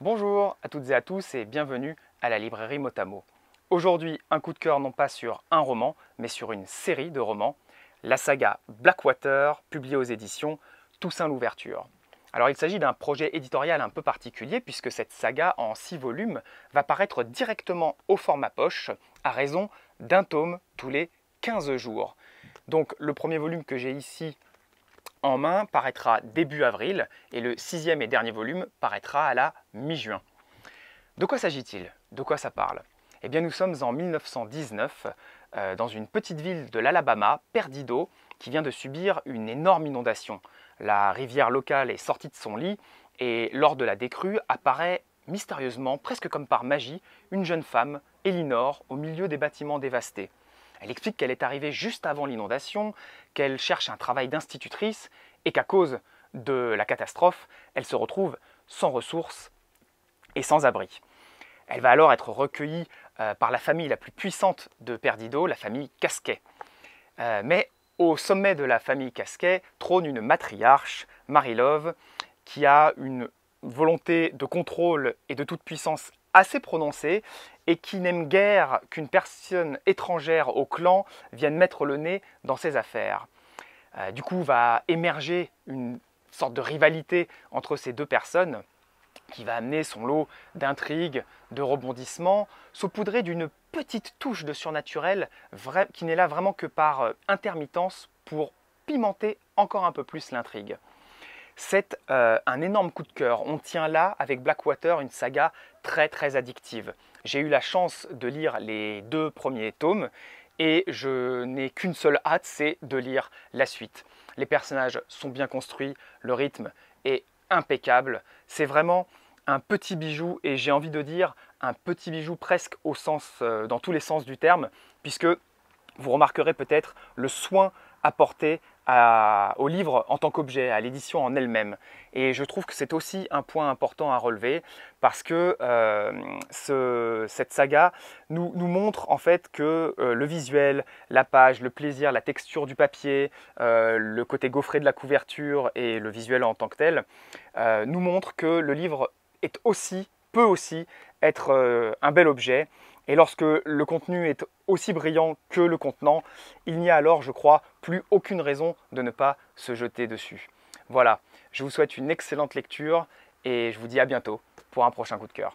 Bonjour à toutes et à tous et bienvenue à la librairie Motamo. Aujourd'hui, un coup de cœur non pas sur un roman, mais sur une série de romans, la saga Blackwater, publiée aux éditions Toussaint Louverture. Alors il s'agit d'un projet éditorial un peu particulier puisque cette saga en 6 volumes va paraître directement au format poche à raison d'un tome tous les 15 jours. Donc le premier volume que j'ai ici en main paraîtra début avril et le 6e et dernier volume paraîtra à la mi-juin. De quoi s'agit-il? De quoi ça parle? Eh bien nous sommes en 1919 dans une petite ville de l'Alabama, Perdido, qui vient de subir une énorme inondation. La rivière locale est sortie de son lit et lors de la décrue apparaît mystérieusement, presque comme par magie, une jeune femme, Elinor, au milieu des bâtiments dévastés. Elle explique qu'elle est arrivée juste avant l'inondation, qu'elle cherche un travail d'institutrice et qu'à cause de la catastrophe, elle se retrouve sans ressources et sans abri. Elle va alors être recueillie par la famille la plus puissante de Perdido, la famille Casquet. Mais au sommet de la famille Casquet trône une matriarche, Marie-Love, qui a une volonté de contrôle et de toute puissance assez prononcée et qui n'aime guère qu'une personne étrangère au clan vienne mettre le nez dans ses affaires. Du coup, va émerger une sorte de rivalité entre ces deux personnes qui va amener son lot d'intrigues, de rebondissements, saupoudré d'une petite touche de surnaturel qui n'est là vraiment que par intermittence pour pimenter encore un peu plus l'intrigue. C'est un énorme coup de cœur. On tient là, avec Blackwater, une saga très addictive. J'ai eu la chance de lire les 2 premiers tomes et je n'ai qu'une seule hâte, c'est de lire la suite. Les personnages sont bien construits, le rythme est impeccable. C'est vraiment un petit bijou et j'ai envie de dire un petit bijou presque dans tous les sens du terme, puisque vous remarquerez peut-être le soin apporté au livre en tant qu'objet, à l'édition en elle-même. Et je trouve que c'est aussi un point important à relever parce que cette saga nous montre en fait que le visuel, la page, le plaisir, la texture du papier, le côté gaufré de la couverture et le visuel en tant que tel nous montrent que le livre peut aussi être un bel objet. Et lorsque le contenu est aussi brillant que le contenant, il n'y a alors, je crois, plus aucune raison de ne pas se jeter dessus. Voilà, je vous souhaite une excellente lecture et je vous dis à bientôt pour un prochain coup de cœur.